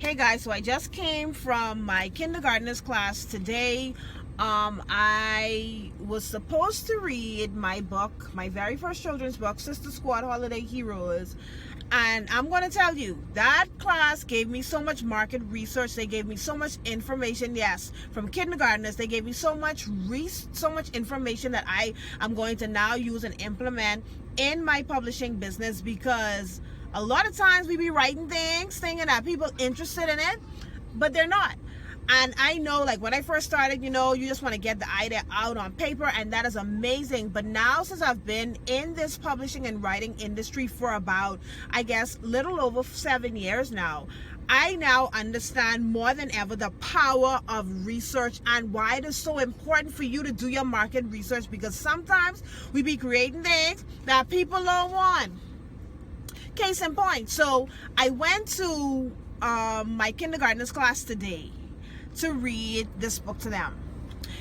Hey guys, so I just came from my kindergartner's class today. I was supposed to read my book, my very first children's book, Sister Squad Holiday Heroes. And I'm going to tell you, that class gave me so much market research. They gave me so much information. Yes, from kindergartners, they gave me so much information that I am going to now use and implement in my publishing business, because a lot of times we be writing things thinking that people interested in it, but they're not. And I know, like, when I first started, you just want to get the idea out on paper, and that is amazing. But now, since I've been in this publishing and writing industry for about, I guess, little over 7 years now, I now understand more than ever the power of research and why it is so important for you to do your market research, because sometimes we be creating things that people don't want. Case in point, so I went to my kindergartner's class today to read this book to them.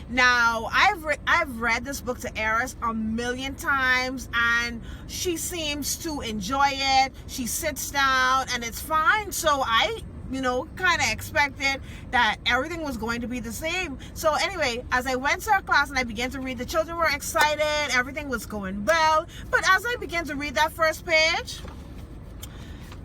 Now, I've read this book to Eris a million times, and she seems to enjoy it. She sits down, and it's fine. So I, kind of expected that everything was going to be the same. So anyway, as I went to her class and I began to read, the children were excited. Everything was going well. But as I began to read that first page,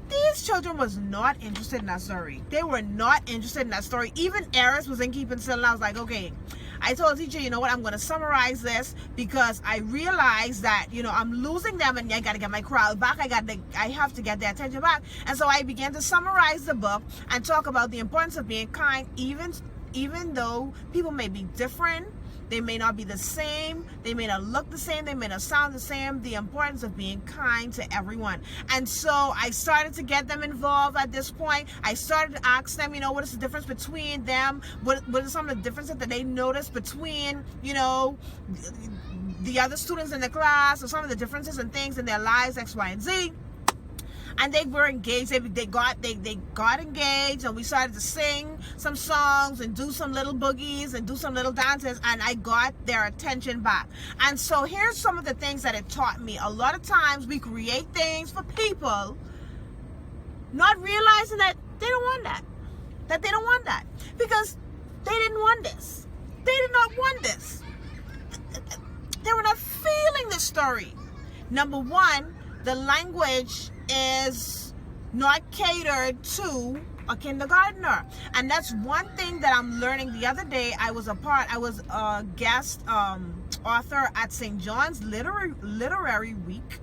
these children was not interested in that story. They were not interested in that story. Even Eris wasn't keeping still, and I was like, okay. I told the teacher, you know what, I'm going to summarize this, because I realized that, I'm losing them, and I got to get my crowd back. I have to get their attention back. And so I began to summarize the book and talk about the importance of being kind, even though people may be different. They may not be the same. They may not look the same. They may not sound the same. The importance of being kind to everyone. And so I started to get them involved at this point. I started to ask them, what is the difference between them? What are some of the differences that they noticed between, the other students in the class, or some of the differences and things in their lives, X, Y, and Z. And they were engaged. They got engaged, and we started to sing some songs and do some little boogies and do some little dances, and I got their attention back. And so here's some of the things that it taught me. A lot of times we create things for people, not realizing that they don't want that. That they don't want that. Because they didn't want this. They did not want this. They were not feeling the story. Number one, the language is not catered to a kindergartner, and that's one thing that I'm learning. The other day, I was a guest author at St. John's Literary Week,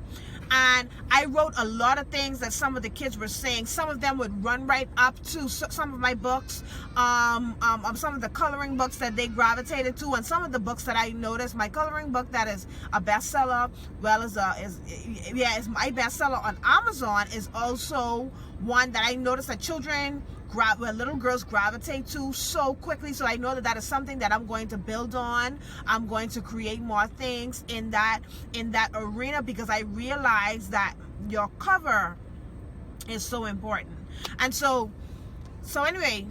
and I wrote a lot of things that some of the kids were saying. Some of them would run right up to some of my books, some of the coloring books that they gravitated to, and some of the books that I noticed. My coloring book that is a bestseller, is my bestseller on Amazon, is also one that I noticed that little girls gravitate to so quickly. So I know that is something that I'm going to build on. I'm going to create more things in that arena, because I realize that your cover is so important. And so anyway,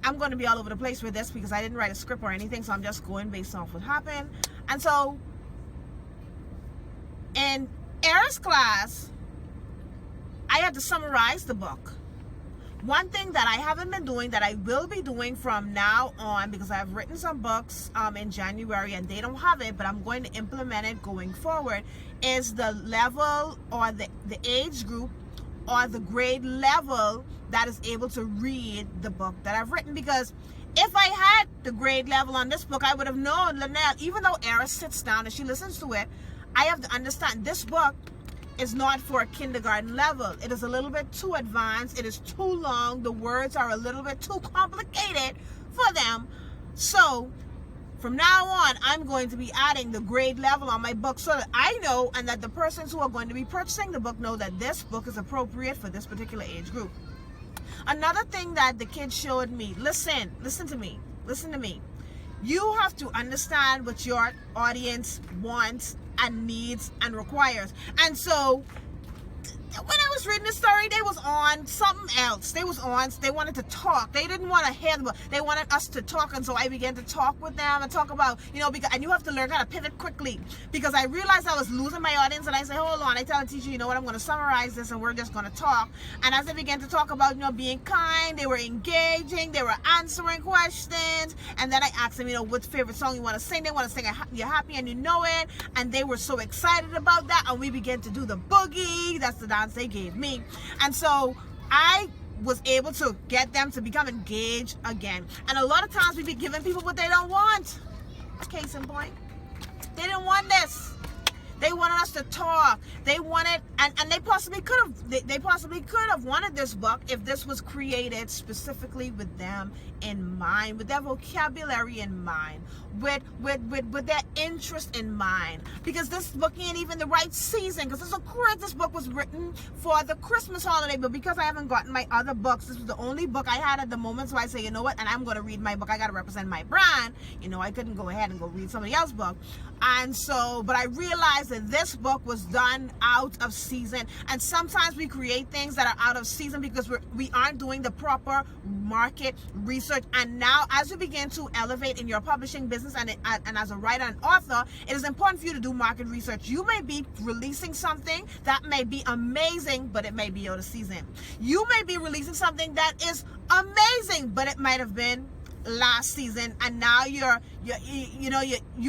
I'm going to be all over the place with this, because I didn't write a script or anything, so I'm just going based off what happened. And so in Eris' class, I had to summarize the book. One thing that I haven't been doing, that I will be doing from now on, because I've written some books in January and they don't have it, but I'm going to implement it going forward, is the level, or the age group, or the grade level that is able to read the book that I've written. Because if I had the grade level on this book, I would have known, Lynelle, even though Eris sits down and she listens to it, I have to understand this book is not for a kindergarten level. It is a little bit too advanced. It is too long. The words are a little bit too complicated for them. So from now on, I'm going to be adding the grade level on my book, so that I know, and that the persons who are going to be purchasing the book know that this book is appropriate for this particular age group. Another thing that the kids showed me, listen to me. You have to understand what your audience wants and needs and requires. And so when I was reading the story, they was on something else. They wanted to talk. They didn't want to hear the book. They wanted us to talk, and so I began to talk with them and talk about, because, and you have to learn how to pivot quickly, because I realized I was losing my audience, and I said, hold on. I tell the teacher, you know what, I'm going to summarize this, and we're just going to talk. And as they began to talk about, being kind, they were engaging, they were answering questions, and then I asked them, what's favorite song you want to sing? They want to sing You're Happy and You Know It, and they were so excited about that, and we began to do the boogie. That's the dance they gave me. And so I was able to get them to become engaged again. And a lot of times we be giving people what they don't want. Case in point, they didn't want this. They wanted us to talk. They wanted, and they possibly could have. They possibly could have wanted this book if this was created specifically with them in mind, with their vocabulary in mind, with their interest in mind. Because this book ain't even the right season. Because of course this book was written for the Christmas holiday, but because I haven't gotten my other books, this was the only book I had at the moment. So I say, you know what? And I'm going to read my book. I got to represent my brand. I couldn't go ahead and go read somebody else's book. And so, but I realized that this book was done out of season, and sometimes we create things that are out of season because we aren't doing the proper market research. And now, as you begin to elevate in your publishing business and as a writer and author, it is important for you to do market research. You may be releasing something that may be amazing, but it may be out of season. You may be releasing something that is amazing, but it might have been last season, and now you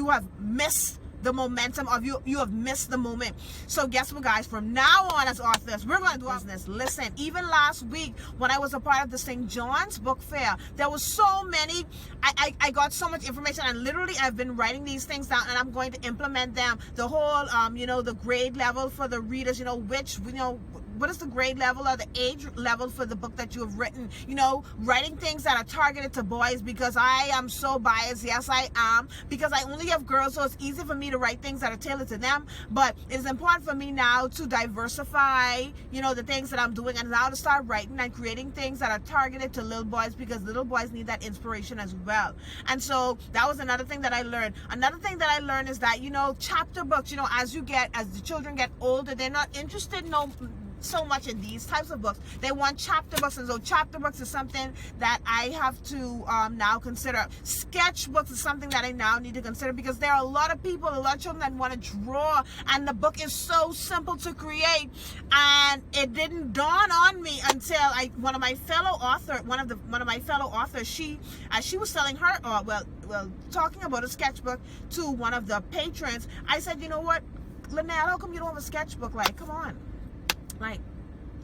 have missed the momentum of you have missed the moment. So guess what, guys, from now on as authors, we're going to do business. Listen, even last week when I was a part of the St. John's book fair, there was so many, I got so much information, and literally I've been writing these things down, and I'm going to implement them. The whole the grade level for the readers, what is the grade level or the age level for the book that you have written? Writing things that are targeted to boys, because I am so biased. Yes, I am, because I only have girls, so it's easy for me to write things that are tailored to them. But it's important for me now to diversify, the things that I'm doing, and now to start writing and creating things that are targeted to little boys, because little boys need that inspiration as well. And so that was another thing that I learned. Another thing that I learned is that, chapter books, as the children get older, they're not interested so much in these types of books. They want chapter books, and so chapter books is something that I have to now consider. Sketchbooks is something that I now need to consider, because there are a lot of people, a lot of children that want to draw, and the book is so simple to create. And it didn't dawn on me until one of my fellow authors, she was selling her talking about a sketchbook to one of the patrons. I said, you know what, Lynette, how come you don't have a sketchbook? Like, come on. Like,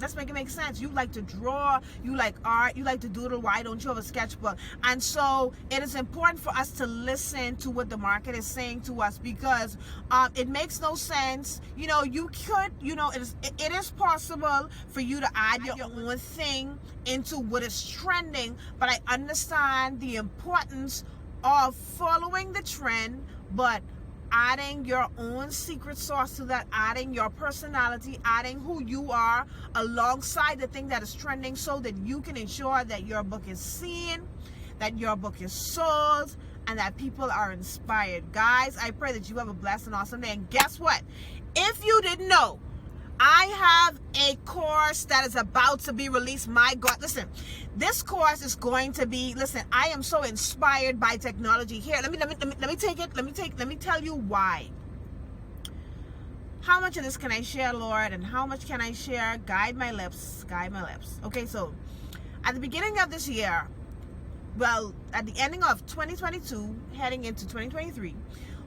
let's make it make sense. You like to draw, you like art, you like to doodle. Why don't you have a sketchbook? And so it is important for us to listen to what the market is saying to us, because it makes no sense. You could, it is possible for you to add your own thing into what is trending, but I understand the importance of following the trend, but adding your own secret sauce to that, adding your personality, adding who you are alongside the thing that is trending, so that you can ensure that your book is seen, that your book is sold, and that people are inspired. Guys, I pray that you have a blessed and awesome day. And guess what? If you didn't know, I have a course that is about to be released. My God, listen, this course is going to be, I am so inspired by technology. Here, let me tell you why. How much of this can I share, Lord, and how much can I share? Guide my lips. Okay, so at the beginning of this year, at the ending of 2022, heading into 2023,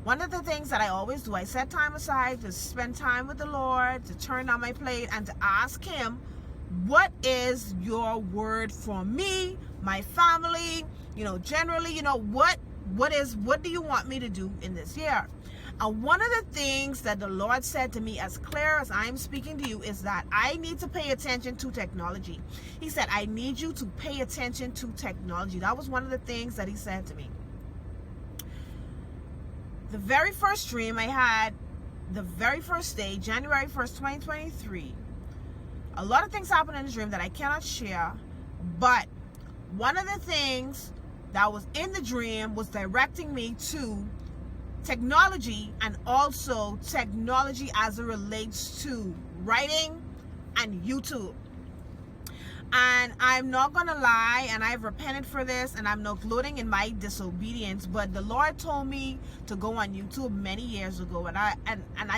one of the things that I always do, I set time aside to spend time with the Lord, to turn down my plate, and to ask Him, what is your word for me, my family, generally, what do you want me to do in this year? And one of the things that the Lord said to me, as clear as I'm speaking to you, is that I need to pay attention to technology. He said, I need you to pay attention to technology. That was one of the things that He said to me. The very first dream I had, the very first day, January 1st, 2023, a lot of things happened in the dream that I cannot share, but one of the things that was in the dream was directing me to technology, and also technology as it relates to writing, and YouTube. And I'm not gonna lie, and I've repented for this, and I'm not gloating in my disobedience, but the Lord told me to go on YouTube many years ago, and I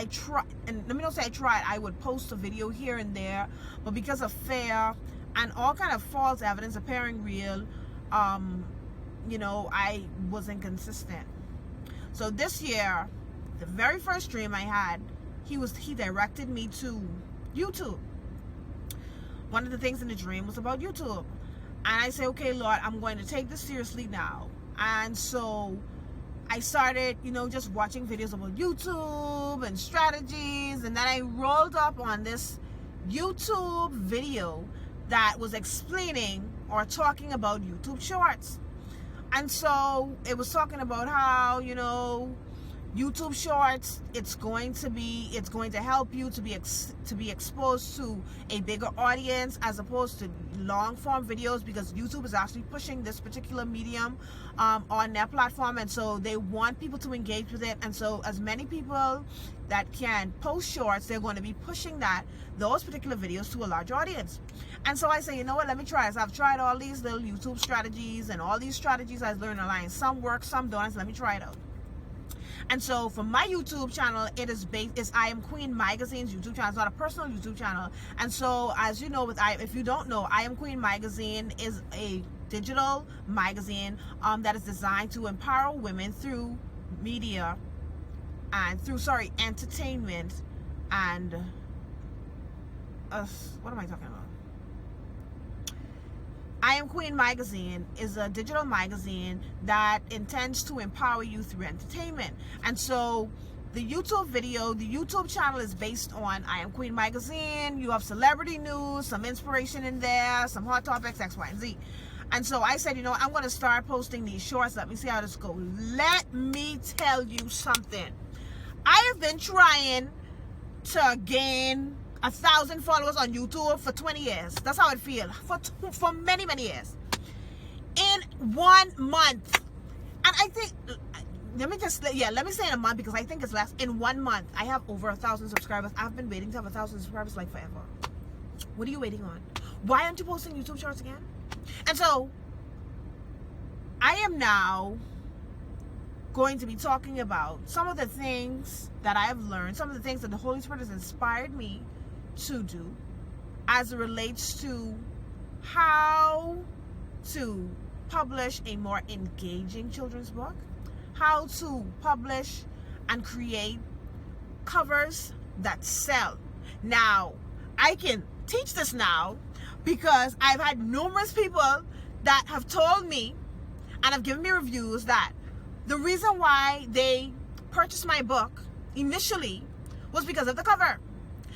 tried, and let me not say I tried, I would post a video here and there, but because of fear and all kind of false evidence appearing real, I wasn't consistent. So this year, the very first dream I had, he directed me to YouTube. One of the things in the dream was about YouTube. And I said, okay, Lord, I'm going to take this seriously now. And so I started, just watching videos about YouTube and strategies. And then I rolled up on this YouTube video that was explaining or talking about YouTube Shorts. And so it was talking about how, YouTube Shorts, it's going to help you to be exposed to a bigger audience as opposed to long form videos, because YouTube is actually pushing this particular medium on their platform, and so they want people to engage with it. And so as many people that can post shorts, they're going to be pushing those particular videos to a large audience. And so I say, you know what, let me try this. I've tried all these little YouTube strategies, and all these strategies I've learned online. Some work, some don't. So let me try it out. And so for my YouTube channel, it's I Am Queen Magazine's YouTube channel. It's not a personal YouTube channel. And so, as you know, if you don't know, I Am Queen Magazine is a digital magazine that is designed to empower women through media and through entertainment and what am I talking about? I Am Queen Magazine is a digital magazine that intends to empower you through entertainment. And so the YouTube channel is based on I Am Queen Magazine. You have celebrity news, some inspiration in there, some hot topics, X, Y, and Z. And so I said, I'm going to start posting these shorts. Let me see how this goes. Let me tell you something. I have been trying to gain 1,000 followers on YouTube for 20 years. That's how it feels. For many, many years. In 1 month. And I think, let me say in a month, because I think it's less. In 1 month, I have over 1,000 subscribers. I've been waiting to have 1,000 subscribers like forever. What are you waiting on? Why aren't you posting YouTube shorts again? And so, I am now going to be talking about some of the things that I have learned, some of the things that the Holy Spirit has inspired me to do as it relates to how to publish a more engaging children's book, how to publish and create covers that sell. Now, I can teach this now because I've had numerous people that have told me and have given me reviews that the reason why they purchased my book initially was because of the cover.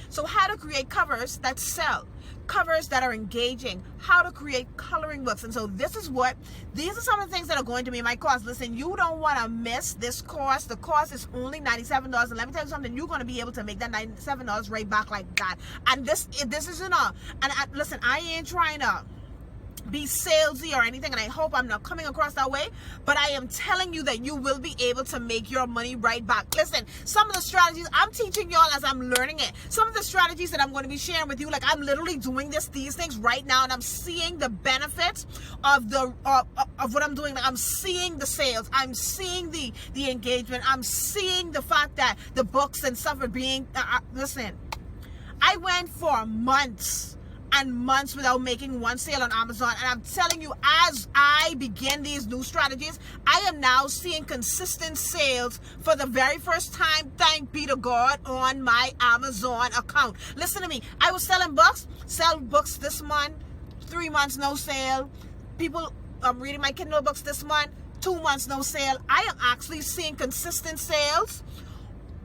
So how to create covers that sell, covers that are engaging, how to create coloring books. And so these are some of the things that are going to be in my course. Listen, you don't want to miss this course. The course is only $97. And let me tell you something, you're going to be able to make that $97 right back like that. And this isn't listen, I ain't trying to be salesy or anything, and I hope I'm not coming across that way, but I am telling you that you will be able to make your money right back. Listen, some of the strategies I'm teaching y'all as I'm learning it, some of the strategies that I'm going to be sharing with you, like I'm literally doing these things right now, and I'm seeing the benefits of what I'm doing. Like, I'm seeing the sales, I'm seeing the engagement, I'm seeing the fact that the books and stuff are being listen, I went for months and months without making one sale on Amazon, and I'm telling you, as I begin these new strategies, I am now seeing consistent sales for the very first time, thank be to God, on my Amazon account. Listen to me, I was sell books this month, 3 months no sale. People reading my Kindle books this month, 2 months no sale. I am actually seeing consistent sales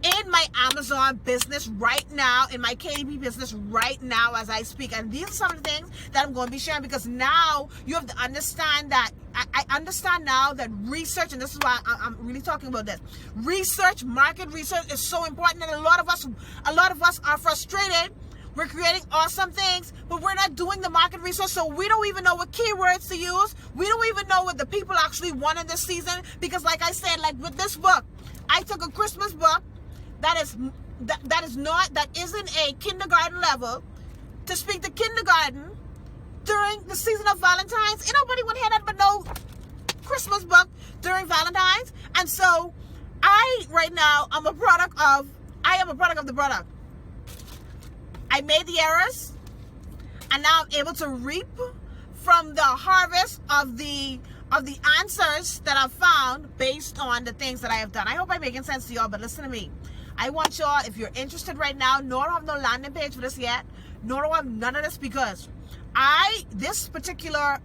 in my Amazon business right now, in my KDP business right now as I speak. And these are some of the things that I'm going to be sharing, because now you have to understand that I understand now that research, and this is why I'm really talking about this, market research is so important. And a lot of us are frustrated. We're creating awesome things, but we're not doing the market research, so we don't even know what keywords to use. We don't even know what the people actually want in this season, because like I said, like with this book, I took a Christmas book that isn't a kindergarten level, to speak to kindergarten during the season of Valentine's. Ain't nobody want to hear that but no Christmas book during Valentine's. And so right now, I am a product of the product. I made the errors, and now I'm able to reap from the harvest of the answers that I've found based on the things that I have done. I hope I'm making sense to y'all, but listen to me. I want y'all, if you're interested right now, no, I don't have no landing page for this yet. No, I don't have none of this, because this particular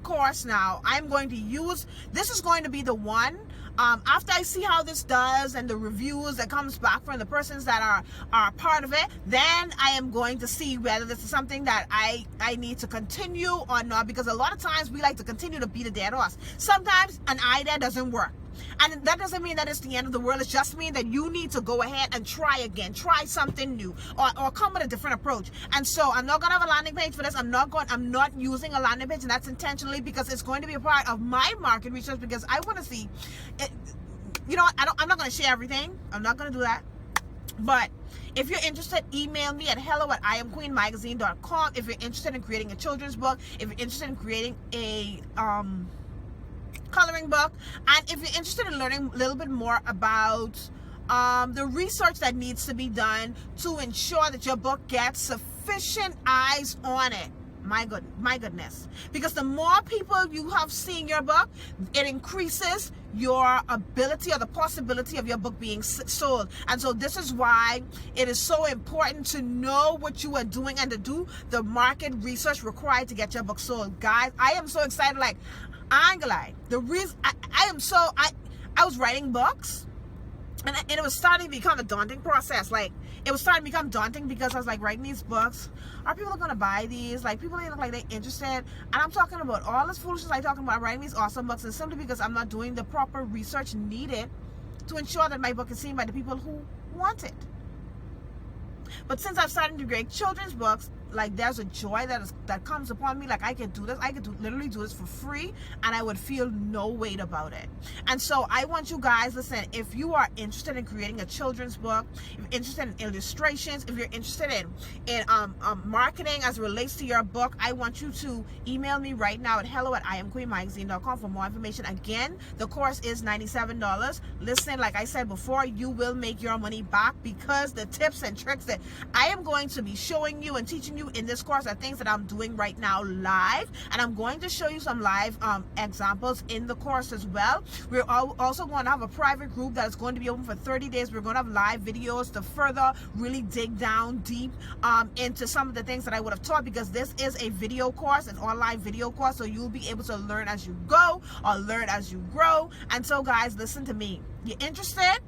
course now, I'm going to use, this is going to be the one, after I see how this does and the reviews that comes back from the persons that are part of it, then I am going to see whether this is something that I need to continue or not, because a lot of times we like to continue to beat a dead horse. Sometimes an idea doesn't work. And that doesn't mean that it's the end of the world. It just means that you need to go ahead and try again. Try something new, or come with a different approach. And so I'm not gonna have a landing page for this. I'm not using a landing page, and that's intentionally because it's going to be a part of my market research, because I want to see it. You know, I'm not gonna share everything. I'm not gonna do that. But if you're interested, email me at hello@iamqueenmagazine.com. If you're interested in creating a children's book, if you're interested in creating a coloring book, and if you're interested in learning a little bit more about the research that needs to be done to ensure that your book gets sufficient eyes on it. My goodness. Because the more people you have seeing your book, it increases your ability or the possibility of your book being sold. And so this is why it is so important to know what you are doing and to do the market research required to get your book sold. Guys, I am so excited. Like, I ain't gonna lie. The reason I was writing books, and it was starting to become a daunting process. Like, it was starting to become daunting because I was like, writing these books, are people gonna buy these? Like, people ain't look like they're interested. And I'm talking about all this foolishness I'm talking about writing these awesome books, and simply because I'm not doing the proper research needed to ensure that my book is seen by the people who want it. But since I've started to create children's books, like, there's a joy that comes upon me. Like, I could do this. I could literally do this for free, and I would feel no weight about it. And so I want you guys, listen, if you are interested in creating a children's book, if you're interested in illustrations, if you're interested in marketing as it relates to your book, I want you to email me right now at hello@iamqueenmagazine.com for more information. Again, the course is $97. Listen, like I said before, you will make your money back, because the tips and tricks that I am going to be showing you and teaching you in this course are things that I'm doing right now live, and I'm going to show you some live examples in the course as well. We're also going to have a private group that is going to be open for 30 days. We're going to have live videos to further really dig down deep into some of the things that I would have taught, because this is a video course, an online video course, so you'll be able to learn as you go or learn as you grow. And so, guys, listen to me. You're interested?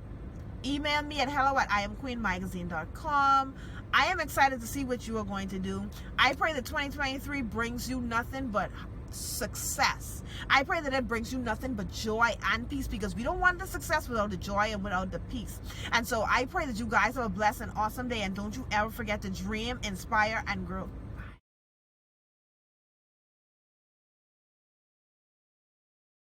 Email me at hello@iamqueenmagazine.com. I am excited to see what you are going to do. I pray that 2023 brings you nothing but success. I pray that it brings you nothing but joy and peace, because we don't want the success without the joy and without the peace. And so I pray that you guys have a blessed and awesome day, and don't you ever forget to dream, inspire, and grow.